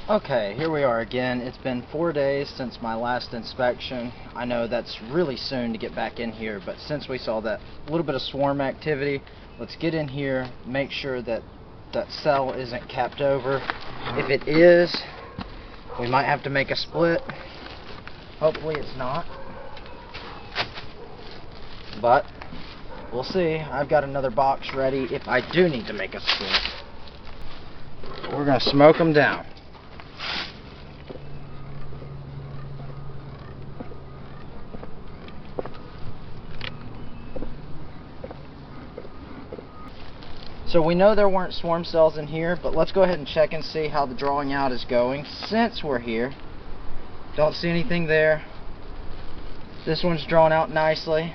Okay, here we are again. It's been 4 days since my last inspection. I know that's really soon to get back in here, but since we saw that little bit of swarm activity, let's get in here, make sure that that cell isn't capped over. If it is, we might have to make a split. Hopefully it's not, but we'll see. I've got another box ready if I do need to make a split. We're gonna smoke them down. So we know there weren't swarm cells in here, but let's go ahead and check and see how the drawing out is going since we're here. Don't see anything there. This one's drawn out nicely.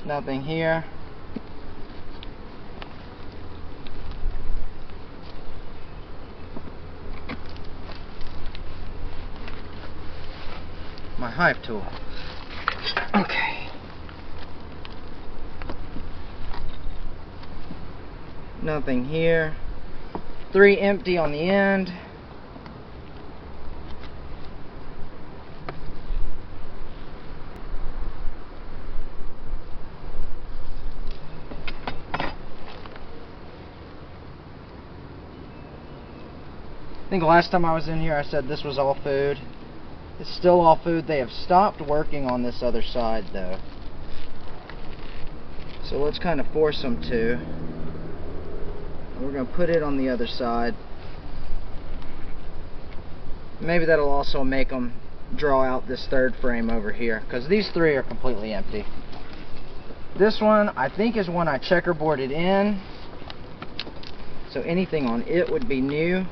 Nothing here. My hive tool. Okay. Nothing here. 3 empty on the end. I think last time I was in here I said this was all food. It's still all food. They have stopped working on this other side though. So let's kind of force them to. We're going to put it on the other side. Maybe that'll also make them draw out this third frame over here, because these 3 are completely empty. This one I think is one I checkerboarded in, so anything on it would be new.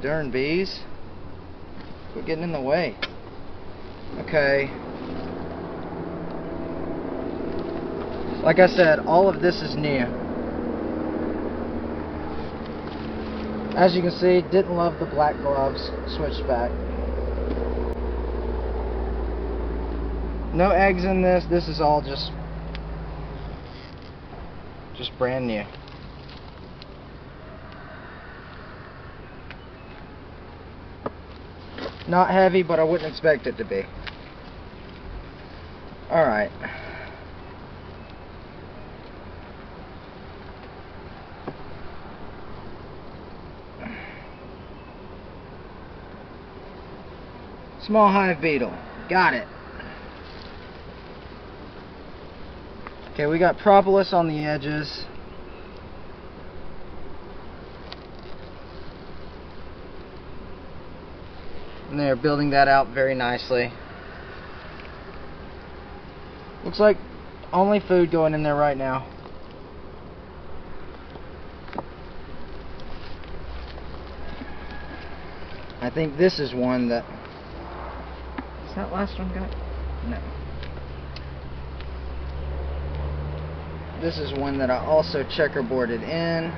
Darn bees. Quit getting in the way. Okay. Like I said, all of this is new. As you can see, didn't love the black gloves. Switched back. No eggs in this. This is all just brand new. Not heavy, but I wouldn't expect it to be. Alright. Small hive beetle. Got it. Okay, we got propolis on the edges. And they're building that out very nicely. Looks like only food going in there right now. I think this is one that... Is that last one got? No. This is one that I also checkerboarded in.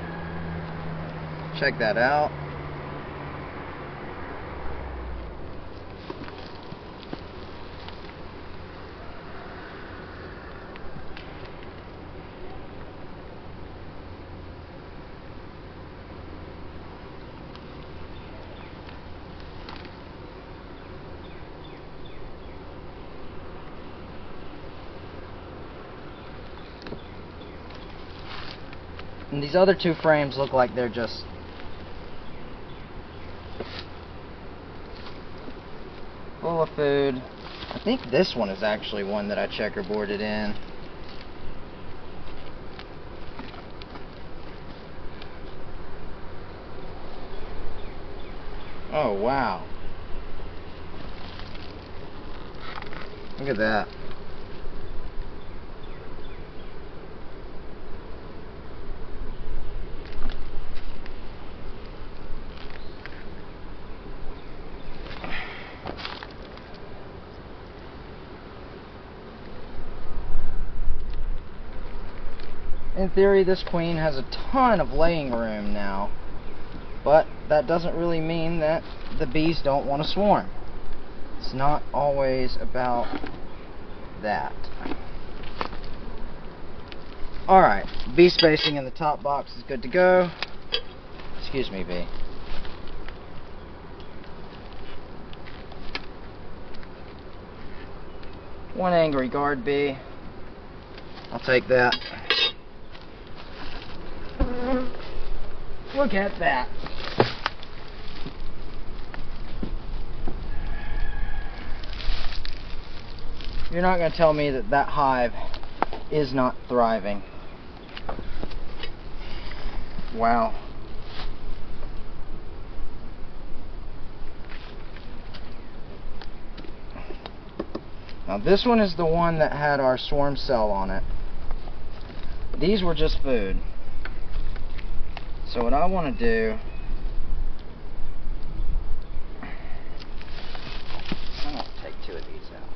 Check that out. And these other 2 frames look like they're just full of food. I think this one is actually one that I checkerboarded in. Oh wow. Look at that. In theory, this queen has a ton of laying room now, but that doesn't really mean that the bees don't want to swarm. it's not always about that. Alright, bee spacing in the top box is good to go. Excuse me, bee. One angry guard bee. I'll take that. Look at that. You're not going to tell me that that hive is not thriving. Wow. Now this one is the one that had our swarm cell on it. These were just food. So what I want to do, I'm going to take 2 of these out.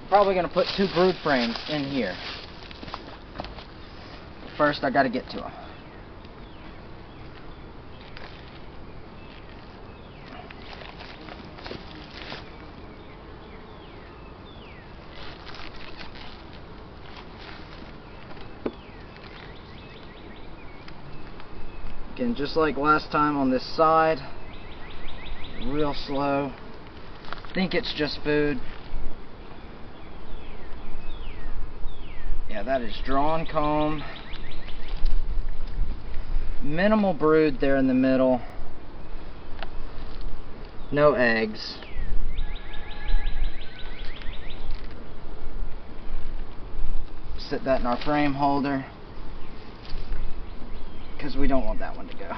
Probably going to put 2 brood frames in here. First I got to get to them. Again, just like last time on this side, real slow. Think it's just food. Yeah, that is drawn comb. Minimal brood there in the middle. No eggs. Sit that in our frame holder, because we don't want that one to go.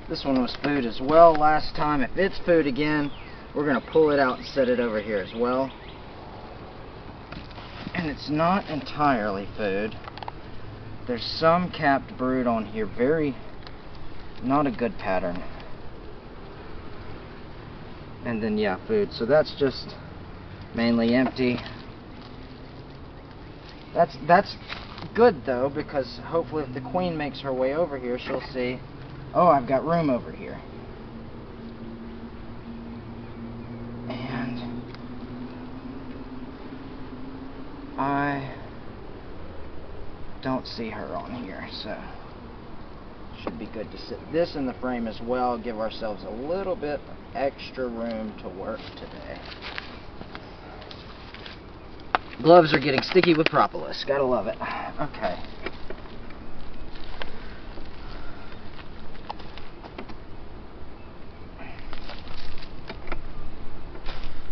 This one was food as well last time. If it's food again, we're going to pull it out and set it over here as well. And it's not entirely food. There's some capped brood on here. Not a good pattern. And then yeah, food. So that's just mainly empty. That's good though, because hopefully if the queen makes her way over here, she'll see, oh, I've got room over here. And I don't see her on here, so should be good to sit this in the frame as well. Give ourselves a little bit extra room to work today. Gloves are getting sticky with propolis. Gotta love it. Okay.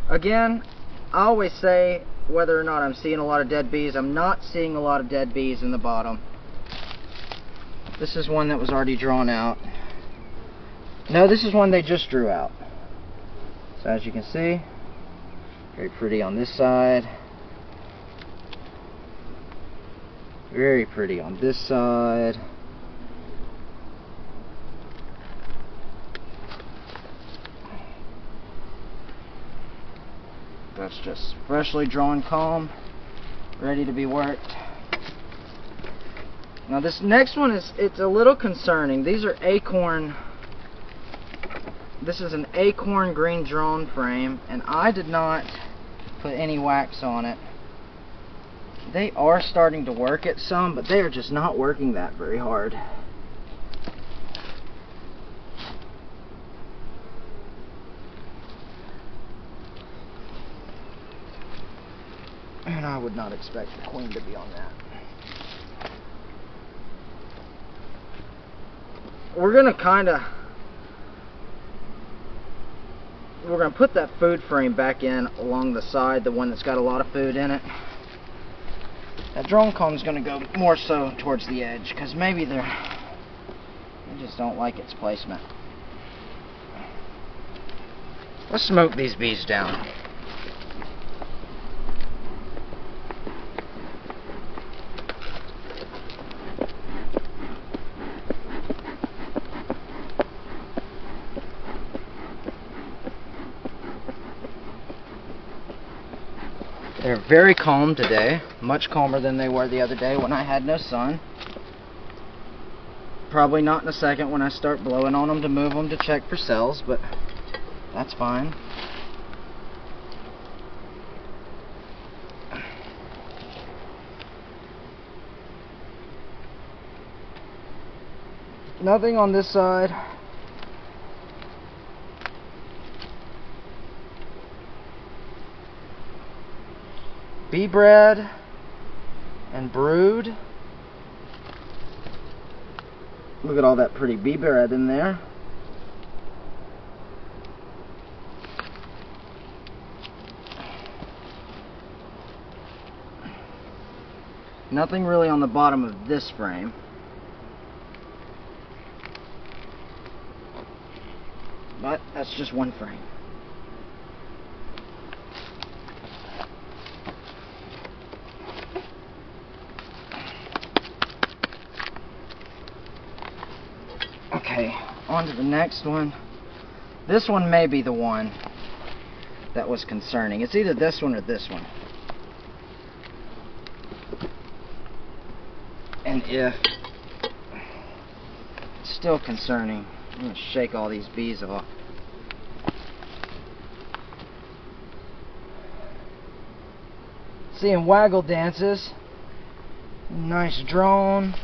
Again, I always say whether or not I'm seeing a lot of dead bees. I'm not seeing a lot of dead bees in the bottom. This is one that was already drawn out. No, this is one they just drew out. So as you can see, very pretty on this side. Very pretty on this side. That's just freshly drawn comb, ready to be worked. Now this next one it's a little concerning. These are acorn. This is an acorn green drone frame, and I did not put any wax on it. They are starting to work it some, but they are just not working that very hard. And I would not expect the queen to be on that. We're going to put that food frame back in along the side, the one that's got a lot of food in it. That drone comb is going to go more so towards the edge, because maybe they just don't like its placement. Let's smoke these bees down. They're very calm today, much calmer than they were the other day when I had no sun. Probably not in a second when I start blowing on them to move them to check for cells, but that's fine. Nothing on this side. Bee bred and brood. Look at all that pretty bee bread in there. Nothing really on the bottom of this frame. But that's just one frame. Okay, on to the next one. This one may be the one that was concerning. It's either this one or this one. And if it's still concerning, I'm going to shake all these bees off. Seeing waggle dances. Nice drone.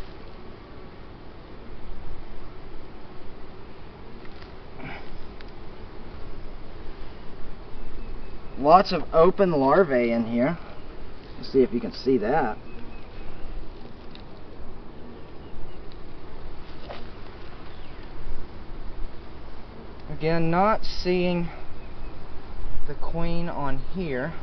Lots of open larvae in here. Let's see if you can see that. Again, not seeing the queen on here.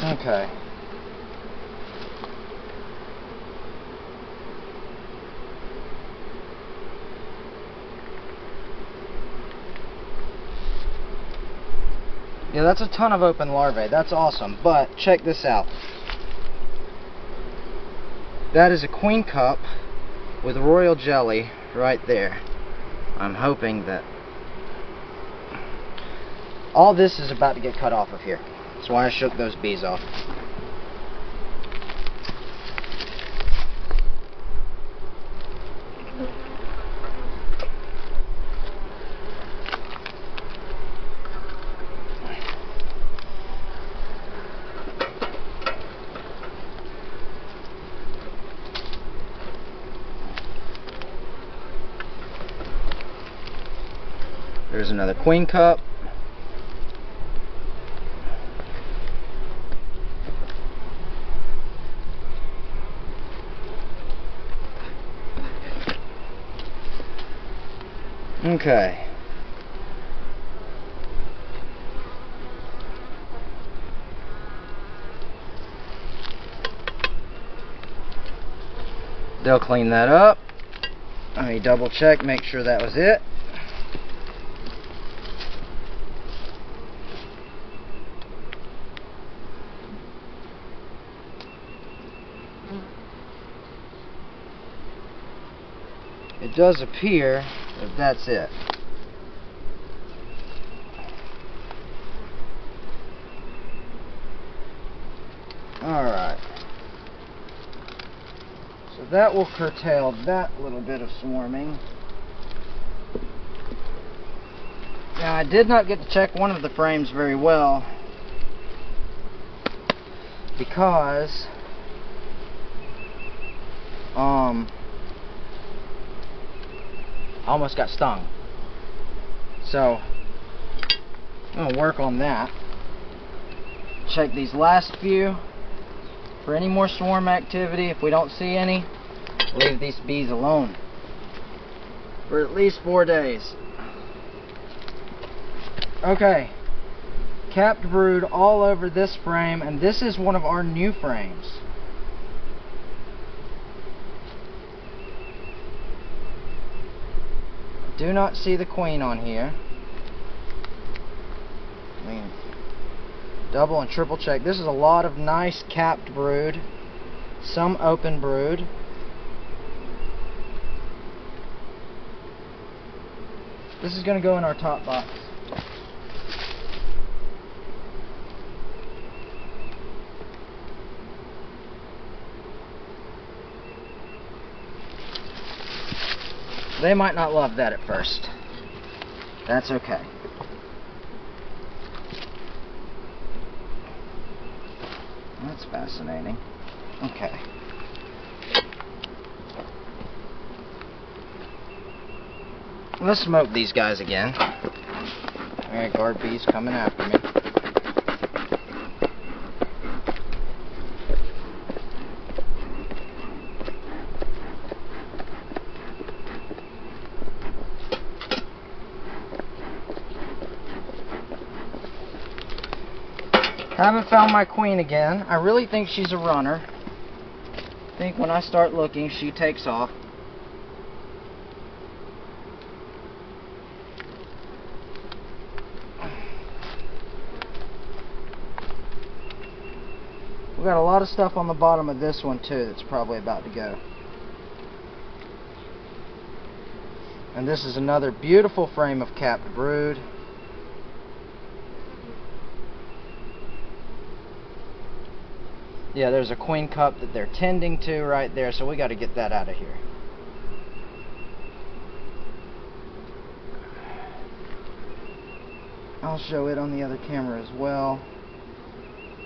Okay. Yeah, that's a ton of open larvae. That's awesome. But check this out. That is a queen cup with royal jelly right there. I'm hoping that all this is about to get cut off of here. That's why I shook those bees off. There's another queen cup. Okay. They'll clean that up. Let me double check, make sure that was it. It does appear that that's it. Alright. So that will curtail that little bit of swarming. Now I did not get to check one of the frames very well because I almost got stung. So I'm gonna work on that. Check these last few for any more swarm activity. If we don't see any, leave these bees alone for at least 4 days. Okay, capped brood all over this frame, and this is one of our new frames. Do not see the queen on here. I mean, double and triple check. This is a lot of nice capped brood, some open brood. This is going to go in our top box. They might not love that at first. That's okay. That's fascinating. Okay. Let's smoke these guys again. Alright, guard bees coming after me. Haven't found my queen again. I really think she's a runner. I think when I start looking, she takes off. We've got a lot of stuff on the bottom of this one too that's probably about to go. And this is another beautiful frame of capped brood. Yeah, there's a queen cup that they're tending to right there, so we got to get that out of here. I'll show it on the other camera as well,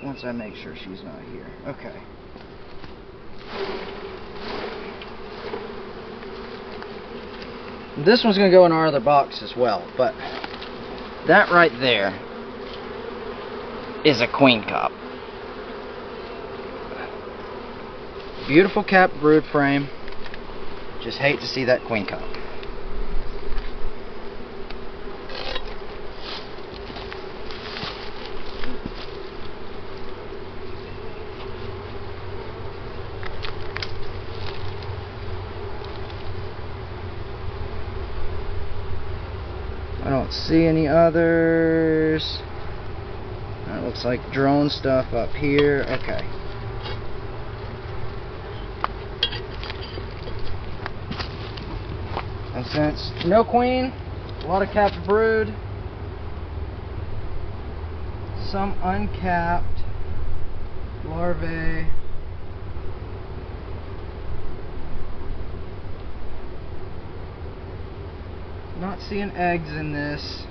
once I make sure she's not here. Okay. This one's going to go in our other box as well, but that right there is a queen cup. Beautiful capped brood frame. Just hate to see that queen cup. I don't see any others. That looks like drone stuff up here. Okay. And since no queen, a lot of capped brood, some uncapped larvae. Not seeing eggs in this.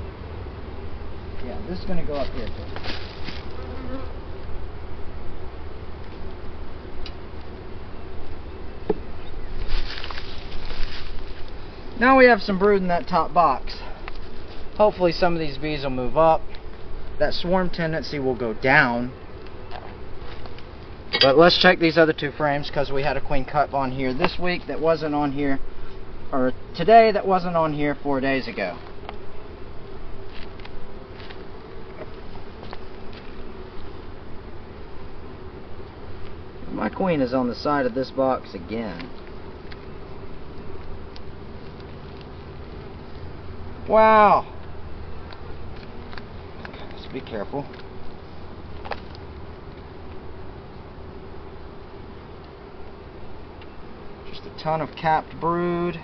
Yeah, this is going to go up here too. Now we have some brood in that top box. Hopefully some of these bees will move up. That swarm tendency will go down. But let's check these other two frames, because we had a queen cup on here this week that wasn't on here, or today that wasn't on here 4 days ago. My queen is on the side of this box again. Wow. Let's be careful. Just a ton of capped brood.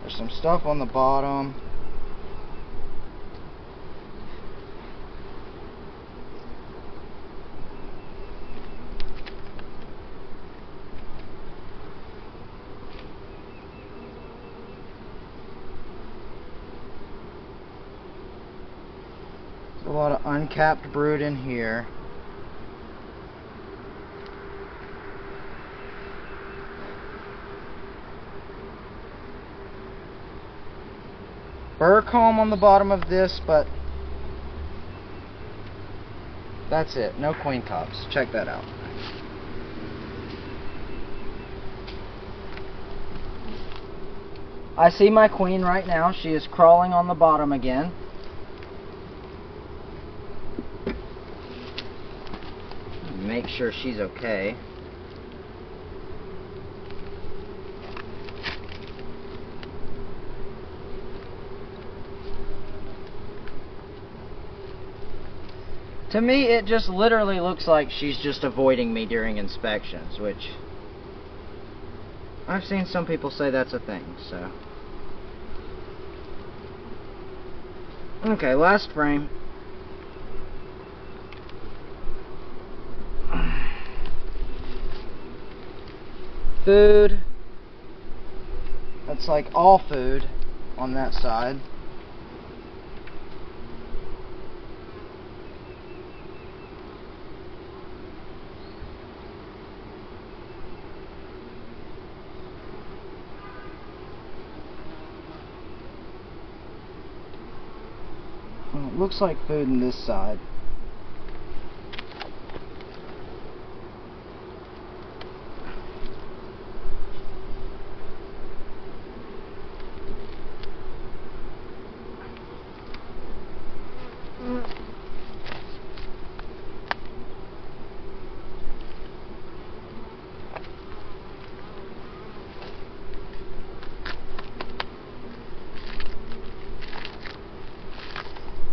There's some stuff on the bottom. A lot of uncapped brood in here. Burr comb on the bottom of this, but that's it. No queen cups. Check that out. I see my queen right now. She is crawling on the bottom again. Make sure she's okay. To me, it just literally looks like she's just avoiding me during inspections, which I've seen some people say that's a thing, so. Okay, last frame. Food. That's like all food on that side. Well, it looks like food on this side.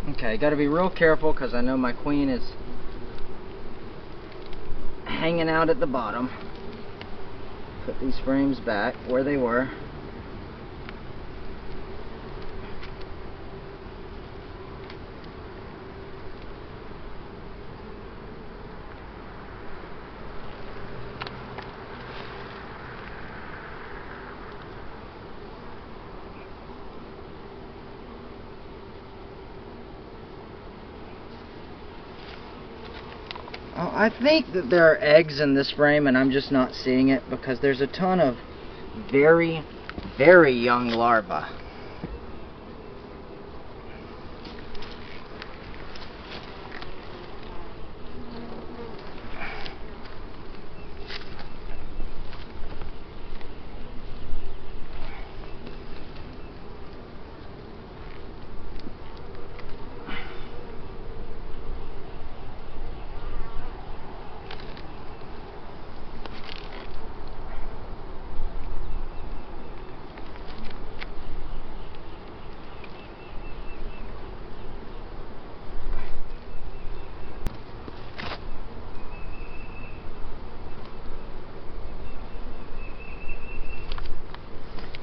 Okay, gotta be real careful because I know my queen is hanging out at the bottom. Put these frames back where they were. I think that there are eggs in this frame and I'm just not seeing it because there's a ton of very, very young larvae.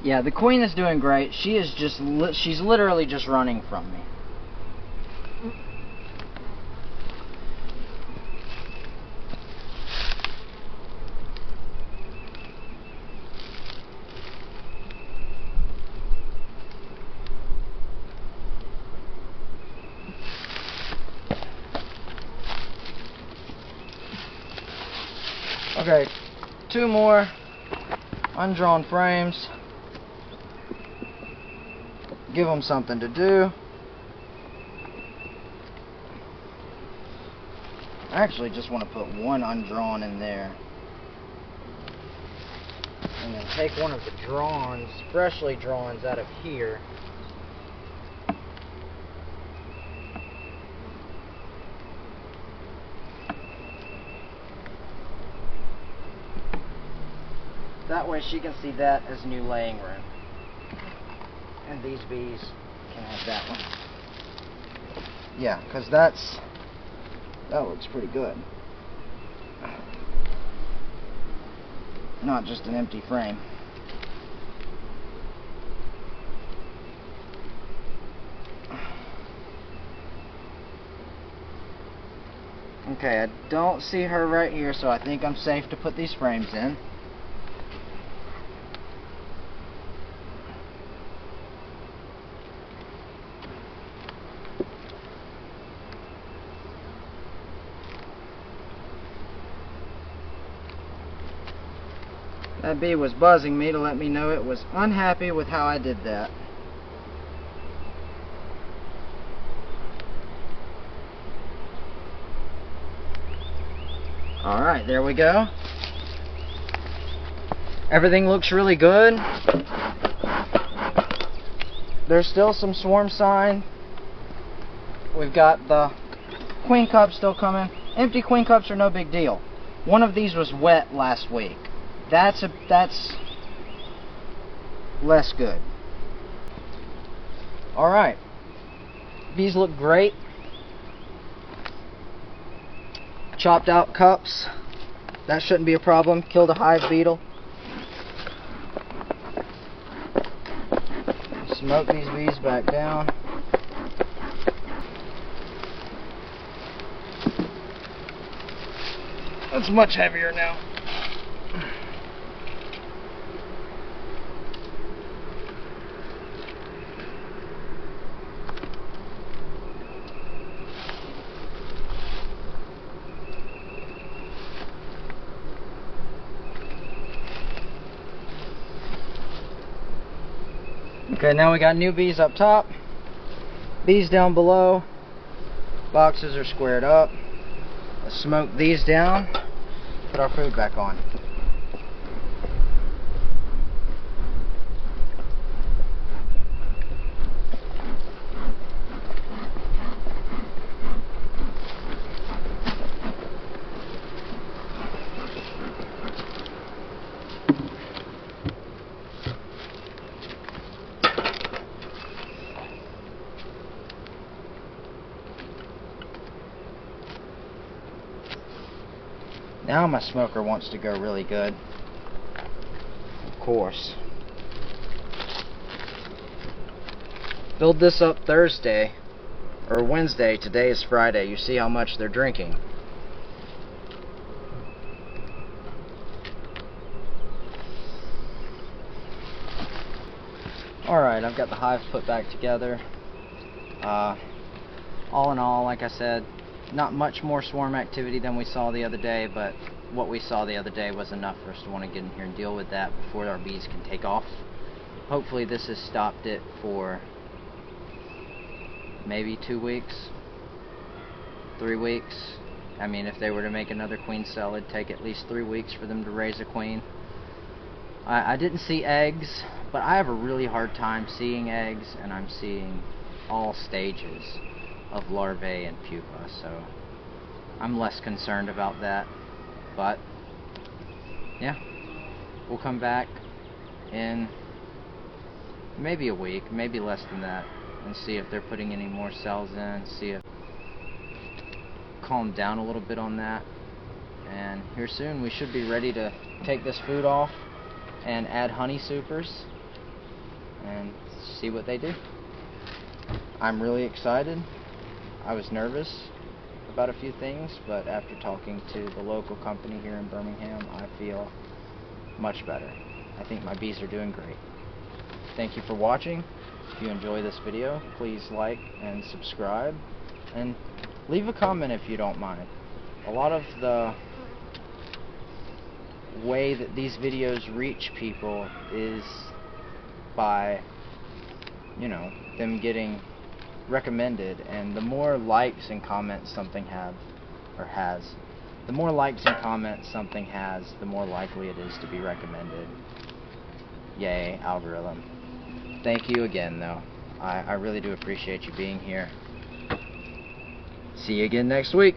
Yeah, the queen is doing great. She is just, she's literally just running from me. Okay, 2 more undrawn frames. Give them something to do. I actually just want to put 1 undrawn in there. And then take one of the drawns, freshly drawns out of here. That way she can see that as new laying room. And these bees can have that one. Yeah, because that looks pretty good. Not just an empty frame. Okay, I don't see her right here, so I think I'm safe to put these frames in. That bee was buzzing me to let me know it was unhappy with how I did that. Alright, there we go. Everything looks really good. There's still some swarm sign. We've got the queen cups still coming. Empty queen cups are no big deal. One of these was wet last week. That's less good. Alright. Bees look great. chopped out cups. That shouldn't be a problem. Killed a hive beetle. Smoke these bees back down. That's much heavier now. Okay, now we got new bees up top, bees down below, boxes are squared up. Let's smoke these down, put our food back on. Now my smoker wants to go really good. Of course. Filled this up Thursday or Wednesday. Today is Friday. You see how much they're drinking. Alright, I've got the hives put back together. All in all, like I said, not much more swarm activity than we saw the other day, but what we saw the other day was enough for us to want to get in here and deal with that before our bees can take off. Hopefully this has stopped it for maybe 2 weeks, 3 weeks. I mean, if they were to make another queen cell, it'd take at least 3 weeks for them to raise a queen. I didn't see eggs, but I have a really hard time seeing eggs, and I'm seeing all stages of larvae and pupa, so I'm less concerned about that. But yeah, we'll come back in maybe a week, maybe less than that, and see if they're putting any more cells in, see if calm down a little bit on that. And here soon we should be ready to take this food off and add honey supers and see what they do. I'm really excited. I was nervous about a few things, but after talking to the local company here in Birmingham, I feel much better. I think my bees are doing great. Thank you for watching. If you enjoy this video, please like and subscribe, and leave a comment if you don't mind. A lot of the way that these videos reach people is by, you know, them getting recommended, and the more likes and comments something has, the more likes and comments something has, the more likely it is to be recommended. Yay, algorithm. Thank you again, though. I really do appreciate you being here. See you again next week.